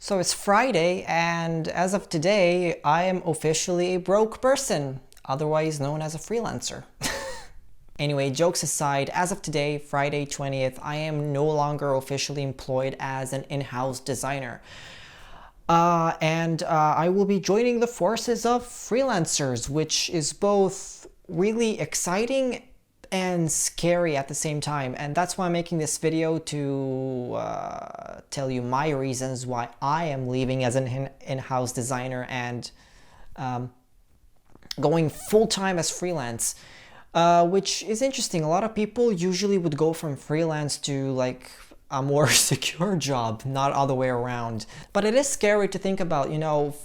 So it's Friday, and as of today, I am officially a broke person, otherwise known as a freelancer. Anyway, jokes aside, as of today, Friday 20th, I am no longer officially employed as an in-house designer. And I will be joining the forces of freelancers, which is both really exciting and scary at the same time. And that's why I'm making this video to tell you my reasons why I am leaving as an in-house designer and going full-time as freelance. Which is interesting. A lot of people usually would go from freelance to like a more secure job, not other way around. But it is scary to think about,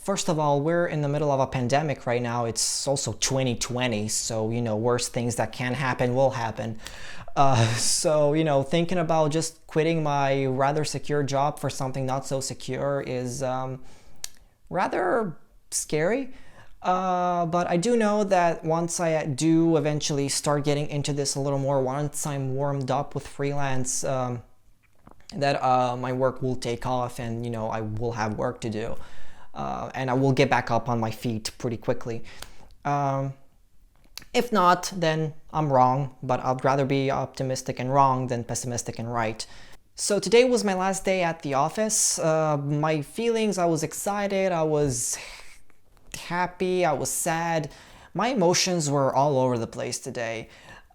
first of all, we're in the middle of a pandemic right now. It's also 2020, so, worse things that can happen will happen. So, thinking about just quitting my rather secure job for something not so secure is rather scary. But I do know that once I do eventually start getting into this a little more, once I'm warmed up with freelance, that my work will take off and, I will have work to do. And I will get back up on my feet pretty quickly. If not, then I'm wrong, but I'd rather be optimistic and wrong than pessimistic and right. So today was my last day at the office. My feelings, I was excited, I was happy, I was sad. My emotions were all over the place today.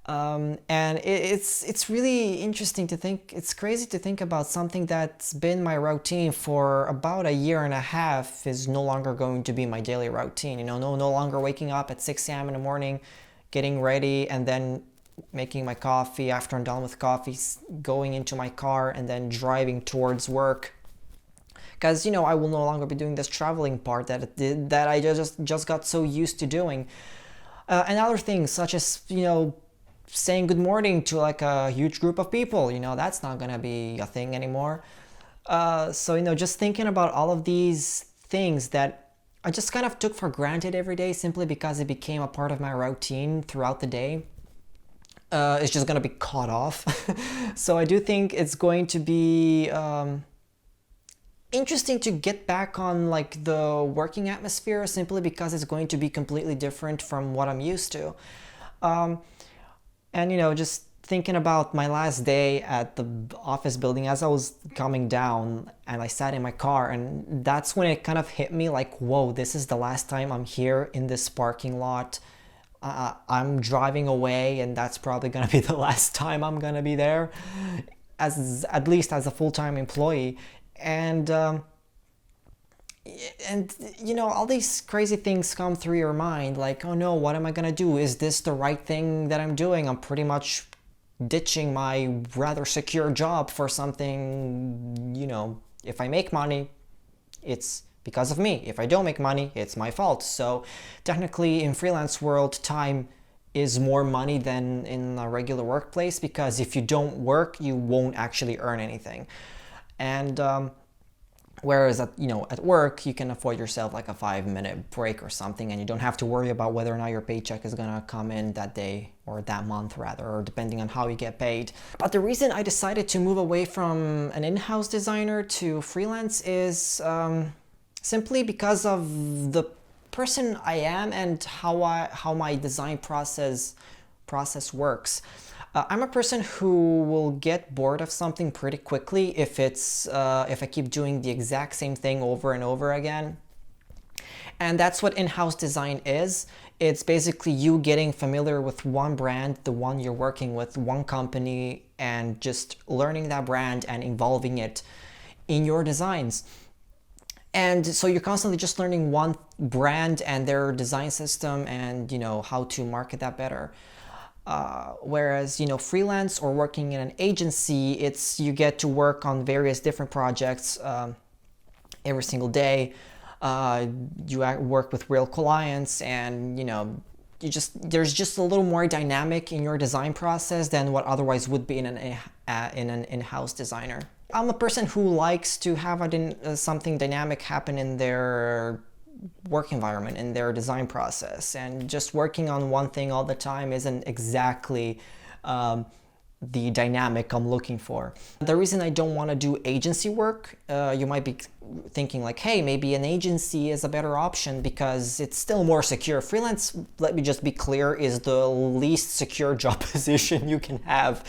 And it's really interesting to think, it's crazy to think about something that's been my routine for about a year and a half is no longer going to be my daily routine. No longer waking up at 6 a.m. in the morning, getting ready, and then making my coffee. After I'm done with coffee, going into my car and then driving towards work. Because, I will no longer be doing this traveling part that I just got so used to doing. And other things such as, saying good morning to like a huge group of people, that's not gonna be a thing anymore. So, just thinking about all of these things that I just kind of took for granted every day simply because it became a part of my routine throughout the day. It's just gonna be cut off. So I do think it's going to be interesting to get back on like the working atmosphere simply because it's going to be completely different from what I'm used to. And just thinking about my last day at the office building as I was coming down and I sat in my car, and that's when it kind of hit me like, whoa, this is the last time I'm here in this parking lot. I'm driving away and that's probably gonna be the last time I'm gonna be there, at least as a full-time employee. And all these crazy things come through your mind like, oh no, what am I gonna do? Is this the right thing that I'm doing? I'm pretty much ditching my rather secure job for something, if I make money, it's because of me. If I don't make money, it's my fault. So technically in freelance world, time is more money than in a regular workplace, because if you don't work, you won't actually earn anything. And whereas at work, you can afford yourself like a 5-minute break or something, and you don't have to worry about whether or not your paycheck is gonna come in that day or that month rather, or depending on how you get paid. But the reason I decided to move away from an in-house designer to freelance is simply because of the person I am and how my design process works. I'm a person who will get bored of something pretty quickly if I keep doing the exact same thing over and over again. And that's what in-house design is. It's basically you getting familiar with one brand, the one you're working with, one company, and just learning that brand and involving it in your designs. And so you're constantly just learning one brand and their design system and, how to market that better. Whereas, freelance or working in an agency, you get to work on various different projects every single day. You work with real clients, and there's just a little more dynamic in your design process than what otherwise would be in an in-house designer. I'm a person who likes to have something dynamic happen in their work environment, in their design process, and just working on one thing all the time isn't exactly the dynamic I'm looking for. The reason I don't want to do agency work, you might be thinking like, hey, maybe an agency is a better option because it's still more secure. Freelance, let me just be clear, is the least secure job position you can have.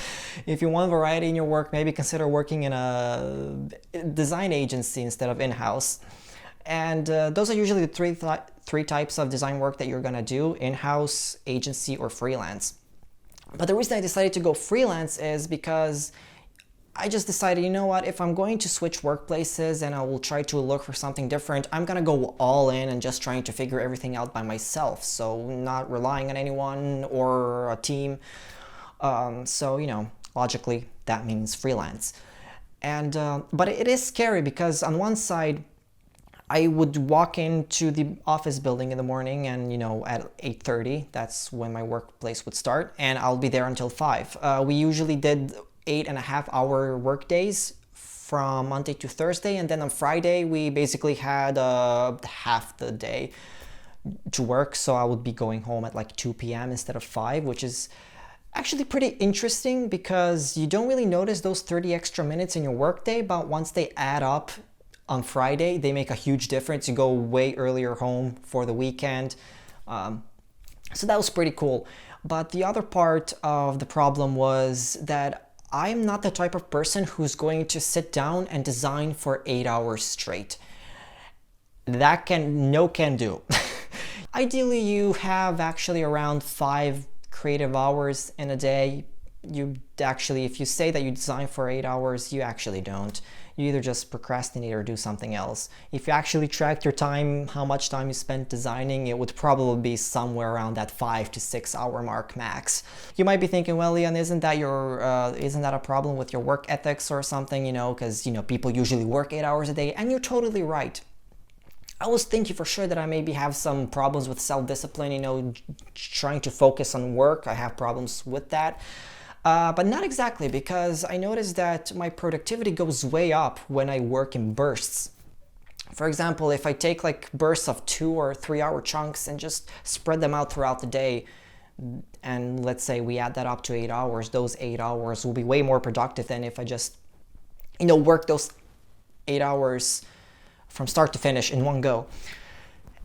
If you want variety in your work, maybe consider working in a design agency instead of in-house. And those are usually the three types of design work that you're gonna do: in-house, agency, or freelance. But the reason I decided to go freelance is because I just decided, you know what, if I'm going to switch workplaces and I will try to look for something different, I'm gonna go all in and just trying to figure everything out by myself. So not relying on anyone or a team. So, you know, logically that means freelance. And but it is scary because on one side, I would walk into the office building in the morning and, you know, at 8:30, that's when my workplace would start, and I'll be there until 5. We usually did 8.5-hour work days from Monday to Thursday, and then on Friday we basically had half the day to work, so I would be going home at like 2 p.m. instead of 5, which is actually pretty interesting because you don't really notice those 30 extra minutes in your workday, but once they add up on Friday, they make a huge difference. You go way earlier home for the weekend. So that was pretty cool. But the other part of the problem was that I'm not the type of person who's going to sit down and design for 8 hours straight. That can do. Ideally, you have actually around 5 creative hours in a day. If you say that you design for 8 hours, you actually don't. You either just procrastinate or do something else. If you actually tracked your time, how much time you spent designing, it would probably be somewhere around that 5 to 6 hour mark max. You might be thinking, well, Leon, isn't that a problem with your work ethics or something? You know, because people usually work 8 hours a day, and you're totally right. I was thinking for sure that I maybe have some problems with self-discipline, trying to focus on work. I have problems with that. But not exactly, because I noticed that my productivity goes way up when I work in bursts. For example, if I take like bursts of 2 or 3 hour chunks and just spread them out throughout the day, and let's say we add that up to 8 hours, those 8 hours will be way more productive than if I just, work those 8 hours from start to finish in one go.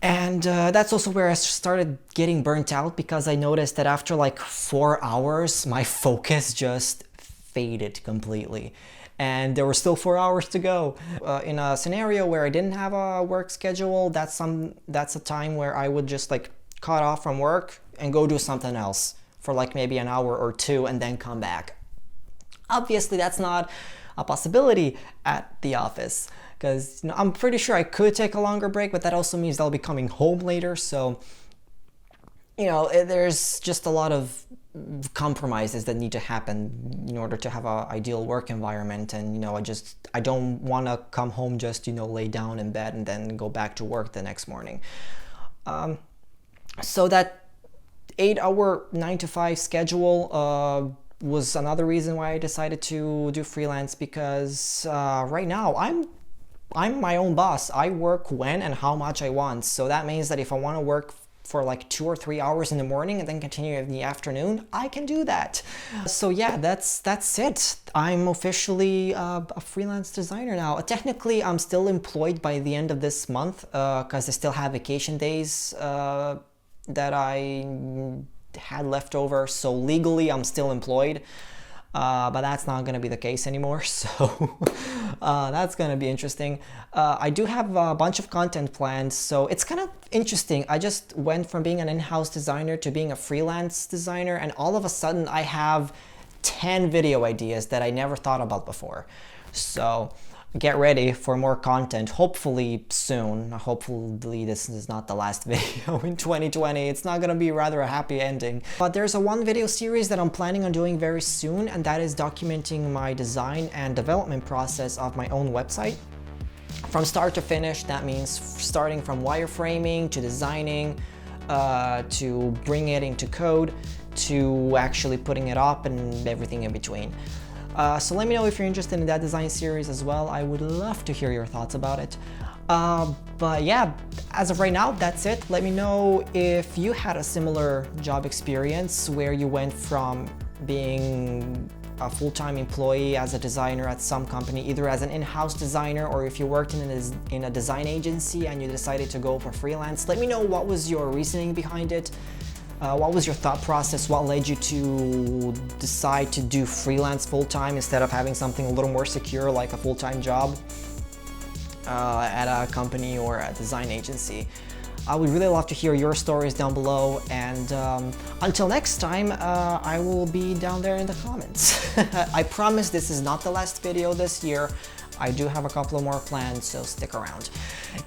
And that's also where I started getting burnt out, because I noticed that after like 4 hours, my focus just faded completely. And there were still 4 hours to go. In a scenario where I didn't have a work schedule, that's a time where I would just like cut off from work and go do something else for like maybe an hour or two and then come back. Obviously, that's not a possibility at the office, because I'm pretty sure I could take a longer break, but that also means I'll be coming home later. So, there's just a lot of compromises that need to happen in order to have an ideal work environment. And, I don't want to come home just, lay down in bed and then go back to work the next morning. So that 8 hour 9 to 5 schedule was another reason why I decided to do freelance, because right now I'm my own boss. I work when and how much I want. So that means that if I want to work for like 2 or 3 hours in the morning and then continue in the afternoon, I can do that. So yeah, that's it. I'm officially a freelance designer now. Technically, I'm still employed by the end of this month because I still have vacation days that I had left over. So legally, I'm still employed. But that's not going to be the case anymore, so that's going to be interesting. I do have a bunch of content planned, so it's kind of interesting. I just went from being an in-house designer to being a freelance designer, and all of a sudden I have 10 video ideas that I never thought about before. So get ready for more content, hopefully soon. Hopefully this is not the last video in 2020. It's not gonna be rather a happy ending. But there's a one video series that I'm planning on doing very soon, and that is documenting my design and development process of my own website. From start to finish, that means starting from wireframing to designing, to bring it into code, to actually putting it up and everything in between. So let me know if you're interested in that design series as well. I would love to hear your thoughts about it. But yeah, as of right now, that's it. Let me know if you had a similar job experience where you went from being a full-time employee as a designer at some company, either as an in-house designer or if you worked in a design agency and you decided to go for freelance. Let me know what was your reasoning behind it. What was your thought process? What led you to decide to do freelance full-time instead of having something a little more secure like a full-time job at a company or a design agency? I would really love to hear your stories down below, and until next time, I will be down there in the comments. I promise this is not the last video this year. I do have a couple of more planned, so stick around.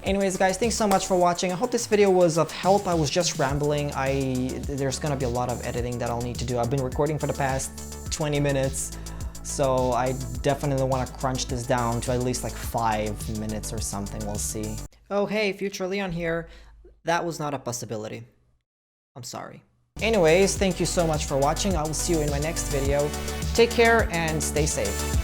Anyways, guys, thanks so much for watching. I hope this video was of help. I was just rambling. There's gonna be a lot of editing that I'll need to do. I've been recording for the past 20 minutes, so I definitely want to crunch this down to at least like 5 minutes or something. We'll see. Oh, hey, Future Leon here. That was not a possibility. I'm sorry. Anyways, thank you so much for watching. I will see you in my next video. Take care and stay safe.